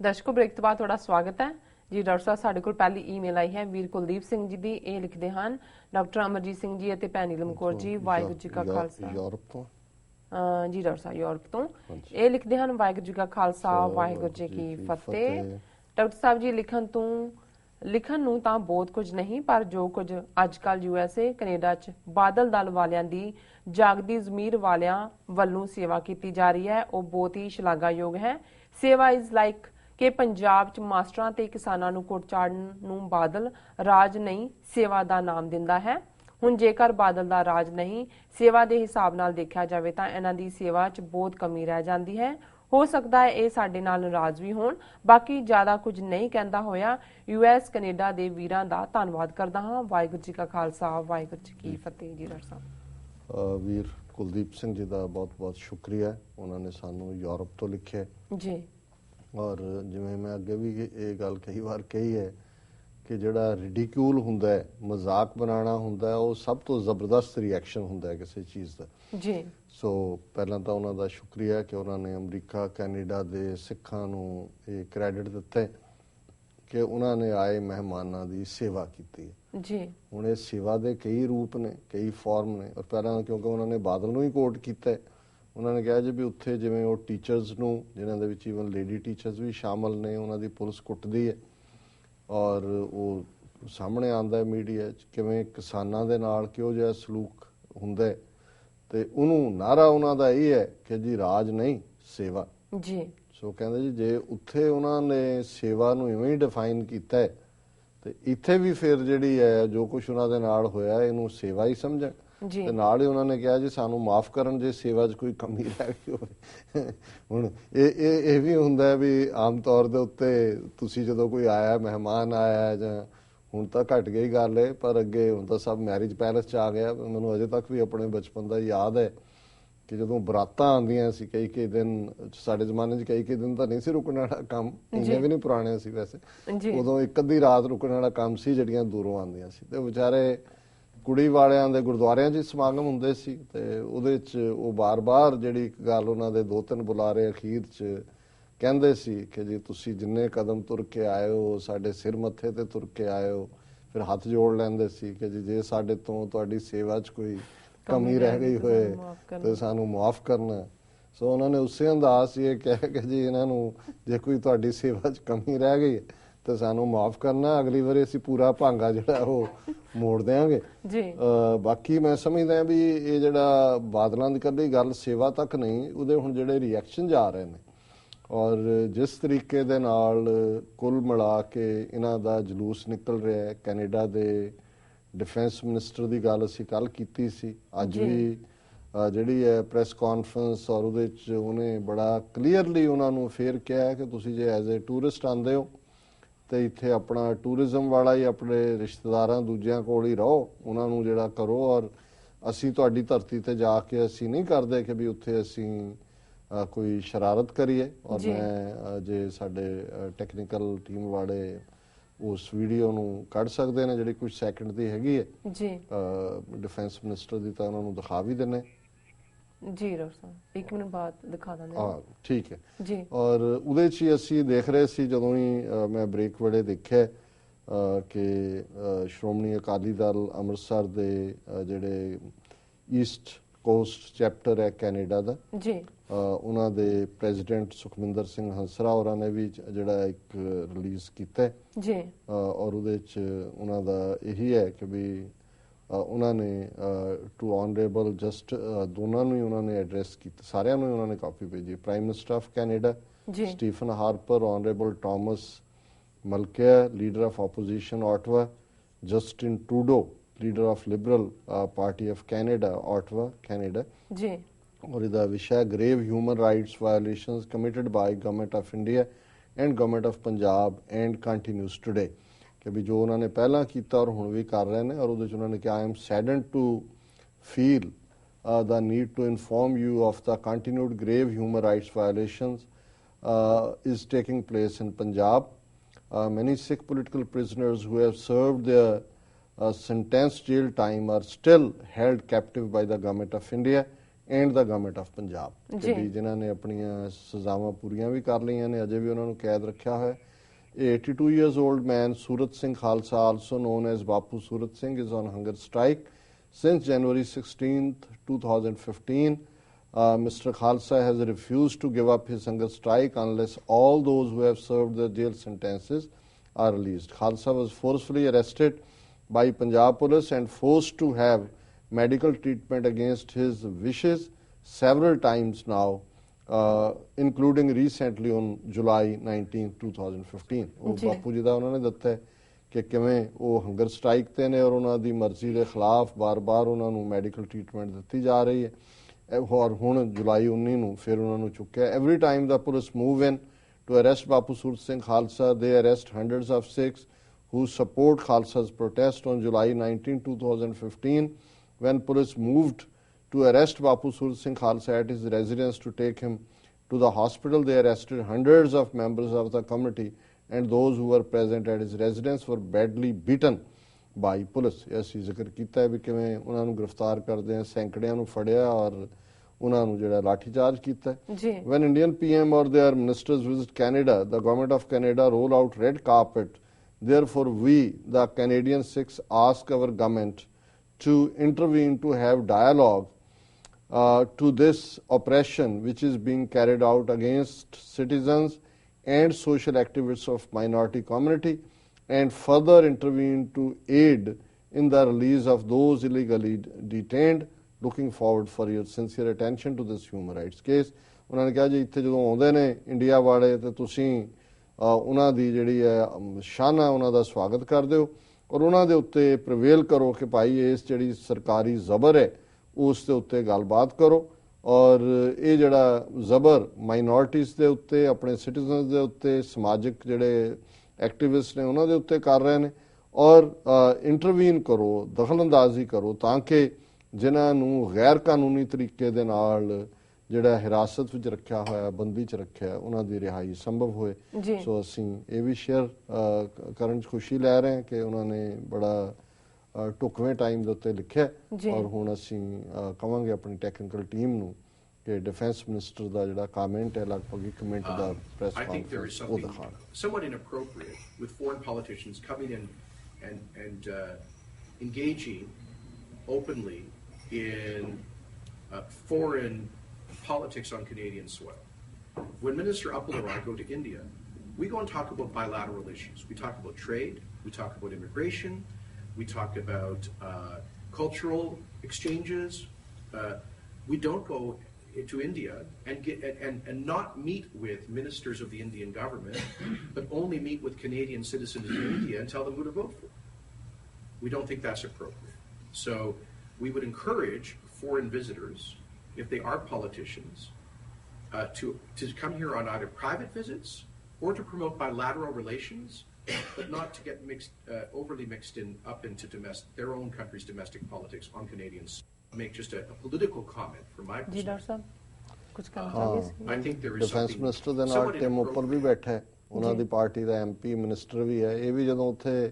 ਦਰਸ਼ਕੋ break ਤੋਂ ਬਾਅਦ ਤੁਹਾਡਾ ਸਵਾਗਤ ਹੈ ਜੀ। ਡਾਕਟਰ ਸਾਹਿਬ ਸਾਡੇ ਕੋਲ ਪਹਿਲੀ ਈਮੇਲ ਆਈ ਹੈ ਵੀਰ ਕੁਲਦੀਪ ਸਿੰਘ ਜੀ ਦੀ। ਇਹ ਲਿਖਦੇ ਹਨ, ਡਾਕਟਰ ਅਮਰਜੀਤ ਸਿੰਘ ਜੀ ਅਤੇ ਭੈਣ ਨੀਲਮ ਕੌਰ ਜੀ, ਵਾਹਿਗੁਰੂ ਜੀ ਕਾ ਖਾਲਸਾ। ਯੂਰਪ ਤੋਂ ਜੀ ਡਾਕਟਰ ਸਾਹਿਬ ਯੂਰਪ ਤੋਂ ਇਹ ਲਿਖਦੇ ਹਨ, ਵਾਹਿਗੁਰੂ ਜੀ ਕਾ ਖਾਲਸਾ ਵਾਹਿਗੁਰੂ ਜੀ ਕੀ ਫਤਿਹ। ਡਾਕਟਰ ਸਾਹਿਬ ਜੀ ਲਿਖਣ ਨੂੰ ਤਾਂ ਬਹੁਤ ਕੁਝ ਨਹੀਂ, ਪਰ ਜੋ ਕੁਝ ਅੱਜ ਕੱਲ USA ਕੈਨੇਡਾ 'ਚ ਬਾਦਲ ਦਲ ਵਾਲਿਆਂ ਦੀ ਜਾਗਦੀ ਜ਼ਮੀਰ ਵਾਲਿਆਂ ਵੱਲੋਂ ਸੇਵਾ ਕੀਤੀ ਜਾ ਰਹੀ ਹੈ ਉਹ ਬਹੁਤ ਹੀ ਸ਼ਲਾਘਾਯੋਗ ਹੈ। ਸੇਵਾ ਇਜ਼ ਲਾਈਕ ਕਿ ਪੰਜਾਬ 'ਚ ਮਾਸਟਰਾਂ ਤੇ ਕਿਸਾਨਾਂ ਨੂੰ ਕੁੱਟ ਚਾੜਨ ਨੂੰ ਬਾਦਲ ਰਾਜ ਨਹੀਂ ਸੇਵਾ ਦਾ ਨਾਮ ਦਿੰਦਾ ਹੈ। ਹੁਣ ਜੇਕਰ ਬਾਦਲ ਦਾ ਰਾਜ ਨਹੀਂ ਸੇਵਾ ਦੇ ਹਿਸਾਬ ਨਾਲ ਦੇਖਿਆ ਜਾਵੇ ਤਾਂ ਇਹਨਾਂ ਦੀ ਸੇਵਾ 'ਚ ਬਹੁਤ ਕਮੀ ਰਹਿ ਜਾਂਦੀ ਹੈ। ਹੋ ਸਕਦਾ ਹੈ ਇਹ ਸਾਡੇ ਨਾਲ ਨਾਰਾਜ਼ ਵੀ ਹੋਣ। ਬਾਕੀ ਜ਼ਿਆਦਾ ਕੁਝ ਨਹੀਂ ਕਹਿੰਦਾ ਹੋਇਆ US ਕੈਨੇਡਾ ਦੇ ਵੀਰਾਂ ਦਾ ਧੰਨਵਾਦ ਕਰਦਾ ਹਾਂ। ਵਾਹਿਗੁਰੂ ਜੀ ਕਾ ਖਾਲਸਾ ਵਾਹਿਗੁਰੂ ਜੀ ਕੀ ਫਤਿਹ। ਜੀ ਡਾਕਟਰ ਸਾਹਿਬ ਵੀਰ ਕੁਲਦੀਪ ਸਿੰਘ ਜੀ ਦਾ ਬਹੁਤ-ਬਹੁਤ ਸ਼ੁਕਰੀਆ। ਉਹਨਾਂ ਨੇ ਸਾਨੂੰ ਯੂਰਪ ਤੋਂ ਲਿਖਿਆ ਜੀ। ਔਰ ਜਿਵੇਂ ਮੈਂ ਅੱਗੇ ਵੀ ਇਹ ਗੱਲ ਕਈ ਵਾਰ ਕਹੀ ਹੈ ਕਿ ਜਿਹੜਾ ਰਿਡੀਕਿਊਲ ਹੁੰਦਾ ਹੈ, ਮਜ਼ਾਕ ਬਣਾਉਣਾ ਹੁੰਦਾ ਹੈ, ਉਹ ਸਭ ਤੋਂ ਜ਼ਬਰਦਸਤ ਰਿਐਕਸ਼ਨ ਹੁੰਦਾ ਹੈ ਕਿਸੇ ਚੀਜ਼ ਦਾ ਜੀ। ਸੋ ਪਹਿਲਾਂ ਤਾਂ ਉਹਨਾਂ ਦਾ ਸ਼ੁਕਰੀਆ ਕਿ ਉਹਨਾਂ ਨੇ ਅਮਰੀਕਾ ਕੈਨੇਡਾ ਦੇ ਸਿੱਖਾਂ ਨੂੰ ਇਹ ਕ੍ਰੈਡਿਟ ਦਿੱਤਾ ਕਿ ਉਹਨਾਂ ਨੇ ਆਏ ਮਹਿਮਾਨਾਂ ਦੀ ਸੇਵਾ ਕੀਤੀ ਹੈ ਜੀ। ਹੁਣ ਇਹ ਸੇਵਾ ਦੇ ਕਈ ਰੂਪ ਨੇ, ਕਈ ਫਾਰਮ ਨੇ। ਔਰ ਪਹਿਲਾਂ ਕਿਉਂਕਿ ਉਹਨਾਂ ਨੇ ਬਾਦਲ ਨੂੰ ਹੀ ਕੋਟ ਕੀਤਾ ਹੈ, ਉਹਨਾਂ ਨੇ ਕਿਹਾ ਜੀ ਵੀ ਉੱਥੇ ਜਿਵੇਂ ਉਹ ਟੀਚਰਸ ਨੂੰ, ਜਿਨ੍ਹਾਂ ਦੇ ਵਿੱਚ ਈਵਨ ਲੇਡੀ ਟੀਚਰਸ ਵੀ ਸ਼ਾਮਲ ਨੇ, ਉਹਨਾਂ ਦੀ ਪੁਲਿਸ ਕੁੱਟਦੀ ਹੈ ਔਰ ਉਹ ਸਾਹਮਣੇ ਆਉਂਦਾ ਮੀਡੀਆ 'ਚ ਕਿਵੇਂ ਕਿਸਾਨਾਂ ਦੇ ਨਾਲ ਕਿਹੋ ਜਿਹਾ ਸਲੂਕ ਹੁੰਦਾ ਤੇ ਉਹਨੂੰ ਨਾਰਾ ਉਹਨਾਂ ਦਾ ਇਹ ਹੈ ਕਿ ਜੀ ਰਾਜ ਨਹੀਂ ਸੇਵਾ ਜੀ। ਸੋ ਕਹਿੰਦੇ ਜੀ ਜੇ ਉੱਥੇ ਉਹਨਾਂ ਨੇ ਸੇਵਾ ਨੂੰ ਇਵੇਂ ਹੀ ਡਿਫਾਈਨ ਕੀਤਾ ਹੈ ਤੇ ਇੱਥੇ ਵੀ ਫਿਰ ਜਿਹੜੀ ਹੈ ਜੋ ਕੁਝ ਉਹਨਾਂ ਦੇ ਨਾਲ ਹੋਇਆ ਇਹਨੂੰ ਸੇਵਾ ਹੀ ਸਮਝਣ। ਤੇ ਨਾਲ ਹੀ ਉਹਨਾਂ ਨੇ ਕਿਹਾ ਜੀ ਸਾਨੂੰ ਮਾਫ ਕਰਨ ਜੇ ਸੇਵਾ 'ਚ ਕੋਈ ਕਮੀ ਰਹਿ ਗਈ ਹੋਵੇ। ਹੁਣ ਇਹ ਵੀ ਹੁੰਦਾ ਵੀ ਆਮ ਤੌਰ ਦੇ ਉੱਤੇ ਤੁਸੀਂ ਜਦੋਂ ਕੋਈ ਆਇਆ, ਮਹਿਮਾਨ ਆਇਆ, ਜਾਂ ਹੁਣ ਤਾਂ ਘਟ ਗਈ ਗੱਲ ਹੈ ਪਰ ਅੱਗੇ ਹੁਣ ਤਾਂ ਸਭ ਮੈਰਿਜ ਪੈਲਸ 'ਚ ਆ ਗਿਆ। ਮੈਨੂੰ ਅਜੇ ਤੱਕ ਵੀ ਆਪਣੇ ਬਚਪਨ ਦਾ ਯਾਦ ਹੈ ਕਿ ਜਦੋਂ ਬਰਾਤਾਂ ਆਉਂਦੀਆਂ ਸੀ ਕਈ ਦਿਨ, ਸਾਡੇ ਜ਼ਮਾਨੇ 'ਚ ਕਈ ਦਿਨ ਤਾਂ ਨਹੀਂ ਸੀ ਰੁਕਣ ਵਾਲਾ ਕੰਮ, ਇੰਨੇ ਵੀ ਨਹੀਂ ਪੁਰਾਣੇ ਸੀ ਵੈਸੇ, ਉਦੋਂ ਇੱਕ ਅੱਧੀ ਰਾਤ ਰੁਕਣ ਵਾਲਾ ਕੰਮ ਸੀ ਜਿਹੜੀਆਂ ਦੂਰੋਂ ਆਉਂਦੀਆਂ ਸੀ। ਤੇ ਵਿਚਾਰੇ ਕੁੜੀ ਵਾਲਿਆਂ ਦੇ ਗੁਰਦੁਆਰਿਆਂ 'ਚ ਸਮਾਗਮ ਹੁੰਦੇ ਸੀ ਤੇ ਉਹਦੇ 'ਚ ਉਹ ਬਾਰ-ਬਾਰ ਜਿਹੜੀ ਇੱਕ ਗੱਲ ਉਹਨਾਂ ਦੇ 2-3 ਬੁਲਾਰੇ ਅਖੀਰ 'ਚ ਕਹਿੰਦੇ ਸੀ ਕਿ ਜੀ ਤੁਸੀਂ ਜਿੰਨੇ ਕਦਮ ਤੁਰ ਕੇ ਆਏ ਹੋ ਸਾਡੇ ਸਿਰ ਮੱਥੇ ਤੇ ਤੁਰ ਕੇ ਆਏ ਹੋ। ਫਿਰ ਹੱਥ ਜੋੜ ਲੈਂਦੇ ਸੀ ਕਿ ਜੀ ਸਾਡੇ ਤੋਂ ਤੁਹਾਡੀ ਸੇਵਾ 'ਚ ਕੋਈ ਕਮੀ ਰਹਿ ਗਈ ਹੋਏ ਤੇ ਸਾਨੂੰ ਮਾਫ ਕਰਨਾ। ਸੋ ਉਹਨਾਂ ਨੇ ਉਸੇ ਅੰਦਾਜ਼ ਇਹ ਕਹਿ ਕੇ ਜੀ ਇਹਨਾਂ ਨੂੰ ਜੇ ਕੋਈ ਤੁਹਾਡੀ ਸੇਵਾ 'ਚ ਕਮੀ ਰਹਿ ਗਈ ਤੇ ਸਾਨੂੰ ਮਾਫ ਕਰਨਾ, ਅਗਲੀ ਵਾਰੀ ਅਸੀਂ ਪੂਰਾ ਭਾਂਗਾ ਜਿਹੜਾ ਉਹ ਮੋੜ ਦਿਆਂਗੇ ਜੀ। ਬਾਕੀ ਮੈਂ ਸਮਝਦਾ ਵੀ ਇਹ ਜਿਹੜਾ ਬਾਦਲਾਂ ਦੀ ਕੱਲੀ ਗੱਲ ਸੇਵਾ ਤੱਕ ਨਹੀਂ, ਉਹਦੇ ਹੁਣ ਜਿਹੜੇ ਰਿਐਕਸ਼ਨ ਜਾ ਰਹੇ ਨੇ ਔਰ ਜਿਸ ਤਰੀਕੇ ਦੇ ਨਾਲ ਕੁੱਲ ਮਿਲਾ ਕੇ ਇਹਨਾਂ ਦਾ ਜਲੂਸ ਨਿਕਲ ਰਿਹਾ ਹੈ। ਕੈਨੇਡਾ ਦੇ ਡਿਫੈਂਸ ਮਿਨਿਸਟਰ ਦੀ ਗੱਲ ਅਸੀਂ ਕੱਲ ਕੀਤੀ ਸੀ, ਅੱਜ ਵੀ ਜਿਹੜੀ ਹੈ ਪ੍ਰੈਸ ਕਾਨਫਰੰਸ, ਔਰ ਉਹਦੇ 'ਚ ਉਹਨੇ ਬੜਾ ਕਲੀਅਰਲੀ ਉਹਨਾਂ ਨੂੰ ਫੇਰ ਕਿਹਾ ਕਿ ਤੁਸੀਂ ਜੇ ਐਜ਼ ਏ ਟੂਰਿਸਟ ਆਉਂਦੇ ਹੋ ਤੇ ਇੱਥੇ ਆਪਣਾ ਟੂਰਿਜ਼ਮ ਵਾਲਾ ਹੀ ਆਪਣੇ ਰਿਸ਼ਤੇਦਾਰਾਂ ਦੂਜਿਆਂ ਕੋਲ ਹੀ ਰਹੋ, ਉਹਨਾਂ ਨੂੰ ਜਿਹੜਾ ਕਰੋ। ਔਰ ਅਸੀਂ ਤੁਹਾਡੀ ਧਰਤੀ ਤੇ ਜਾ ਕੇ ਅਸੀਂ ਨਹੀਂ ਕਰਦੇ ਕਿ ਵੀ ਉੱਥੇ ਅਸੀਂ ਕੋਈ ਸ਼ਰਾਰਤ ਕਰੀਏ। ਔਰ ਮੈਂ ਜੇ ਸਾਡੇ ਟੈਕਨੀਕਲ ਟੀਮ ਵਾਲੇ ਉਸ ਵੀਡੀਓ ਨੂੰ ਕੱਢ ਸਕਦੇ ਨੇ ਜਿਹੜੀ ਕੁਝ ਸੈਕਿੰਡ ਦੀ ਹੈਗੀ ਹੈ ਜੀ ਡਿਫੈਂਸ ਮਿਨਿਸਟਰ ਦੀ, ਤਾਂ ਉਹਨਾਂ ਨੂੰ ਦਿਖਾ ਵੀ ਦਿੰਨੇ ਜੀ। ਡਾਕਟਰ ਸਾਹਿਬ 1 ਮਿੰਟ ਬਾਅਦ ਦਿਖਾ ਦਿੰਦੇ ਹਾਂ, ਠੀਕ ਹੈ ਜੀ। ਔਰ ਉਹਦੇ 'ਚ ਹੀ ਅਸੀਂ ਦੇਖ ਰਹੇ ਸੀ ਜਦੋਂ ਹੀ ਮੈਂ ਬ੍ਰੇਕ ਵੇਲੇ ਦੇਖਿਆ ਕਿ ਸ਼੍ਰੋਮਣੀ ਅਕਾਲੀ ਦਲ ਅੰਮ੍ਰਿਤਸਰ ਦੇ ਜਿਹੜੇ ਈਸਟ ਕੋਸਟ ਚੈਪਟਰ ਹੈ ਕੈਨੇਡਾ ਦਾ ਜੀ, ਉਹਨਾਂ ਦੇ ਪ੍ਰੈਜ਼ੀਡੈਂਟ ਸੁਖਮਿੰਦਰ ਸਿੰਘ ਹੰਸਰਾ ਹੋਰਾਂ ਨੇ ਵੀ ਜਿਹੜਾ ਇੱਕ ਰਿਲੀਜ਼ ਕੀਤਾ ਜੀ। ਔਰ ਉਹਦੇ 'ਚ ਉਹਨਾਂ ਦਾ ਇਹੀ ਹੈ ਕਿ ਵੀ ਉਹਨਾਂ ਨੇ ਟੂ ਆਨਰੇਬਲ ਜਸਟ ਦੋਨਾਂ ਨੂੰ ਹੀ ਉਹਨਾਂ ਨੇ ਐਡਰੈਸ ਕੀਤਾ, ਸਾਰਿਆਂ ਨੂੰ ਉਹਨਾਂ ਨੇ ਕਾਪੀ ਭੇਜੀ। Prime minister of Canada Stephen Harper, honourable Thomas Mulcair, leader of opposition Ottawa, Justin Trudeau, leader of Liberal Party of Canada Ottawa Canada ji. ਔਰ ਇਹਦਾ ਵਿਸ਼ਾ grave human rights violations committed by government of India and government of Punjab and continues today, ਕਿ ਵੀ ਜੋ ਉਹਨਾਂ ਨੇ ਪਹਿਲਾਂ ਕੀਤਾ ਔਰ ਹੁਣ ਵੀ ਕਰ ਰਹੇ ਨੇ। ਔਰ ਉਹਦੇ 'ਚ ਉਹਨਾਂ ਨੇ ਕਿਹਾ I am saddened to feel the need to inform you of the continued grave human rights violations is taking place in Punjab. Many Sikh political prisoners who have served their sentenced jail time are still held captive by the government of India and the government of Punjab, ਕਿ ਵੀ ਜਿਨ੍ਹਾਂ ਨੇ ਆਪਣੀਆਂ ਸਜ਼ਾਵਾਂ ਪੂਰੀਆਂ ਵੀ ਕਰ ਲਈਆਂ ਨੇ, ਅਜੇ ਵੀ ਉਹਨਾਂ ਨੂੰ ਕੈਦ ਰੱਖਿਆ ਹੋਇਆ। 82 years old man Surat Singh Khalsa, also known as Bapu Surat Singh, is on hunger strike since January 16th, 2015. Mr. Khalsa has refused to give up his hunger strike unless all those who have served their jail sentences are released. Khalsa was forcefully arrested by Punjab police and forced to have medical treatment against his wishes several times now, including recently on July 19, 2015. ਉਹ ਬਾਪੂ ਜੀ ਦਾ ਉਹਨਾਂ ਨੇ ਦਿੱਤਾ ਕਿ ਕਿਵੇਂ ਉਹ hunger strike ਤੇ ਨੇ ਔਰ ਉਹਨਾਂ ਦੀ ਮਰਜ਼ੀ ਦੇ ਖਿਲਾਫ ਬਾਰ-ਬਾਰ ਉਹਨਾਂ ਨੂੰ ਮੈਡੀਕਲ ਟ੍ਰੀਟਮੈਂਟ ਦਿੱਤੀ ਜਾ ਰਹੀ ਹੈ ਔਰ ਹੁਣ ਜੁਲਾਈ 19 ਨੂੰ ਫਿਰ ਉਹਨਾਂ ਨੂੰ ਚੁੱਕਿਆ। Every time the police move in to arrest Bapu Surat Singh Khalsa, they arrest hundreds of Sikhs who support Khalsa's protest. On July 19, 2015, when police moved to arrest Bapu Surat Singh Khalsa at his residence to take him to the hospital, they arrested hundreds of members of the committee, and those who were present at his residence were badly beaten by police. ਅਸੀਂ ਜ਼ਿਕਰ ਕੀਤਾ ਹੈ ਵੀ ਕਿਵੇਂ ਉਹਨਾਂ ਨੂੰ ਗ੍ਰਿਫਤਾਰ ਕਰਦੇ ਆ, ਸੈਂਕੜਿਆਂ ਨੂੰ ਫੜਿਆ ਔਰ ਉਹਨਾਂ ਨੂੰ ਜਿਹੜਾ ਲਾਠੀ ਚਾਰਜ ਕੀਤਾ। When Indian PM or their ministers visit Canada, the government of Canada roll out red carpet. Therefore, we, the Canadian Sikhs, ask our government to intervene to have dialogue to this oppression which is being carried out against citizens and social activists of minority community, and further intervene to aid in the release of those illegally detained. Looking forward for your sincere attention to this human rights case. ਉਹਨਾਂ ਨੇ ਕਿਹਾ ਜੀ ਇੱਥੇ ਜਦੋਂ ਆਉਂਦੇ ਨੇ India ਵਾਲੇ ਤੇ ਤੁਸੀਂ ਉਹਨਾਂ ਦੀ ਜਿਹੜੀ ਹੈ ਸ਼ਾਨਾ ਉਹਨਾਂ ਦਾ ਸਵਾਗਤ ਕਰਦੇ ਹੋ ਔਰ ਉਹਨਾਂ ਦੇ ਉੱਤੇ ਪ੍ਰਵੇਲ ਕਰੋ ਕਿ ਭਾਈ ਇਸ ਜਿਹੜੀ ਸਰਕਾਰੀ ਜ਼ਬਰ ਹੈ ਉਸ ਦੇ ਉੱਤੇ ਗੱਲਬਾਤ ਕਰੋ ਔਰ ਇਹ ਜਿਹੜਾ ਜ਼ਬਰ ਮਾਈਨੋਰਟੀਜ਼ ਦੇ ਉੱਤੇ, ਆਪਣੇ ਸਿਟੀਜ਼ਨਸ ਦੇ ਉੱਤੇ, ਸਮਾਜਿਕ ਜਿਹੜੇ ਐਕਟਿਵਿਸਟ ਨੇ ਉਹਨਾਂ ਦੇ ਉੱਤੇ ਕਰ ਰਹੇ ਨੇ ਔਰ ਇੰਟਰਵੀਨ ਕਰੋ, ਦਖਲਅੰਦਾਜ਼ੀ ਕਰੋ ਤਾਂ ਕਿ ਜਿਨ੍ਹਾਂ ਨੂੰ ਗੈਰ ਕਾਨੂੰਨੀ ਤਰੀਕੇ ਦੇ ਨਾਲ ਜਿਹੜਾ ਹਿਰਾਸਤ ਵਿੱਚ ਰੱਖਿਆ ਹੋਇਆ, ਬੰਦੀ 'ਚ ਰੱਖਿਆ, ਉਹਨਾਂ ਦੀ ਰਿਹਾਈ ਸੰਭਵ ਹੋਏ। ਸੋ ਅਸੀਂ ਇਹ ਵੀ ਸ਼ੇਅਰ ਕਰਨ 'ਚ ਖੁਸ਼ੀ ਲੈ ਰਹੇ ਹਾਂ ਕਿ ਉਹਨਾਂ ਨੇ ਬੜਾ ਢੁਕਵੇਂ ਟਾਈਮ ਦੇ ਉੱਤੇ ਲਿਖਿਆ ਔਰ ਹੁਣ ਅਸੀਂ ਕਵਾਂਗੇ ਆਪਣੀ ਟੈਕਨੀਕਲ ਟੀਮ ਨੂੰ ਕਿ ਡਿਫੈਂਸ ਮਿਨਿਸਟਰ ਦਾ ਜਿਹੜਾ ਕਮੈਂਟ ਹੈ ਲਗਭਗ 1 ਮਿੰਟ ਦਾ ਪ੍ਰੈਸ ਕਾਨਫਰੰਸ ਉਹ ਦਿਖਾਉਣ। Somewhat inappropriate with foreign politicians coming in and engaging openly in foreign politics on Canadian soil. When Minister Uppal and I go to India, we go and talk about bilateral issues. We talk about trade, we talk about immigration, we talk about cultural exchanges. We don't go to India and not meet with ministers of the Indian government, but only meet with Canadian citizens in India and tell them who to vote for. We don't think that's appropriate. So we would encourage foreign visitors, if they are politicians, to come here on either private visits or to promote bilateral relations, but not to get overly mixed up into their own country's domestic politics on Canadians. Make just a political comment from my perspective. I think there is Defense Minister ਦੇ ਨਾਲ team ਉੱਪਰ ਵੀ ਬੈਠਾ ਹੈ, ਉਹਨਾਂ ਦੀ party ਦਾ MP minister ਵੀ ਹੈ। ਇਹ ਵੀ ਜਦੋਂ ਉੱਥੇ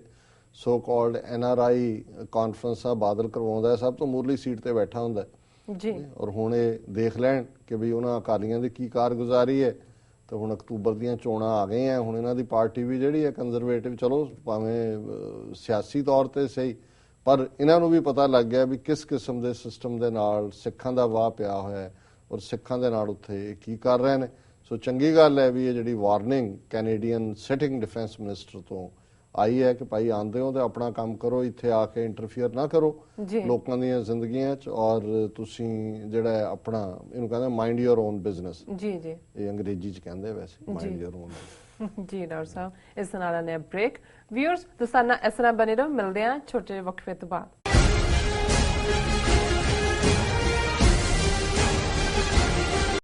ਸੋ ਕਾਲਡ NRI ਕਾਨਫਰੰਸ ਆ ਬਾਦਲ ਕਰਵਾਉਂਦਾ ਹੈ, ਸਭ ਤੋਂ ਮੂਰਲੀ ਸੀਟ ਤੇ ਬੈਠਾ ਹੁੰਦਾ ਜੀ ਔਰ ਹੁਣ ਇਹ ਦੇਖ ਲੈਣ ਕਿ ਵੀ ਉਹਨਾਂ ਅਕਾਲੀਆਂ ਦੀ ਕੀ ਕਾਰਗੁਜ਼ਾਰੀ ਹੈ। ਤੇ ਹੁਣ ਅਕਤੂਬਰ ਦੀਆਂ ਚੋਣਾਂ ਆ ਗਈਆਂ, ਹੁਣ ਇਹਨਾਂ ਦੀ ਪਾਰਟੀ ਵੀ ਜਿਹੜੀ ਹੈ ਕੰਜ਼ਰਵੇਟਿਵ, ਚਲੋ ਭਾਵੇਂ ਸਿਆਸੀ ਤੌਰ ਤੇ ਸਹੀ, ਪਰ ਇਹਨਾਂ ਨੂੰ ਵੀ ਪਤਾ ਲੱਗ ਗਿਆ ਵੀ ਕਿਸ ਕਿਸਮ ਦੇ ਸਿਸਟਮ ਦੇ ਨਾਲ ਸਿੱਖਾਂ ਦਾ ਵਾਹ ਪਿਆ ਹੋਇਆ ਹੈ ਔਰ ਸਿੱਖਾਂ ਦੇ ਨਾਲ ਉੱਥੇ ਕੀ ਕਰ ਰਹੇ ਨੇ। ਸੋ ਚੰਗੀ ਗੱਲ ਹੈ ਵੀ ਇਹ ਜਿਹੜੀ warning Canadian sitting defence minister ਤੋਂ ਆਈ ਹੈ ਕਿ ਭਾਈ ਆਉਂਦੇ ਹੋ ਤੇ ਆਪਣਾ ਕੰਮ ਕਰੋ, ਇੱਥੇ ਆ ਕੇ ਇੰਟਰਫੀਅਰ ਨਾ ਕਰੋ ਲੋਕਾਂ ਦੀਆਂ ਜ਼ਿੰਦਗੀਆਂ 'ਚ ਔਰ ਤੁਸੀਂ ਜਿਹੜਾ ਆਪਣਾ ਇਹਨੂੰ ਕਹਿੰਦੇ ਮਾਈਂਡ ਯੋਰ ਓਨ ਬਿਜ਼ਨਸ। ਇਹ ਅੰਗਰੇਜ਼ੀ 'ਚ ਕਹਿੰਦੇ ਵੈਸੇ ਮਾਈਂਡ ਯੋਰ ਓਨ। ਜੀ ਡਾਕਟਰ ਸਾਹਿਬ, ਇਸ ਨਾਲ ਨੇ ਬ੍ਰੇਕ। ਵਿਊਅਰਸ ਤੁਸੀਂ ਸਾਡੇ ਨਾਲ ਇਸ ਤਰ੍ਹਾਂ ਬਣੇ ਰਹੋ, ਮਿਲਦੇ ਹਾਂ ਛੋਟੇ ਵਕਫੇ ਤੋਂ ਬਾਅਦ।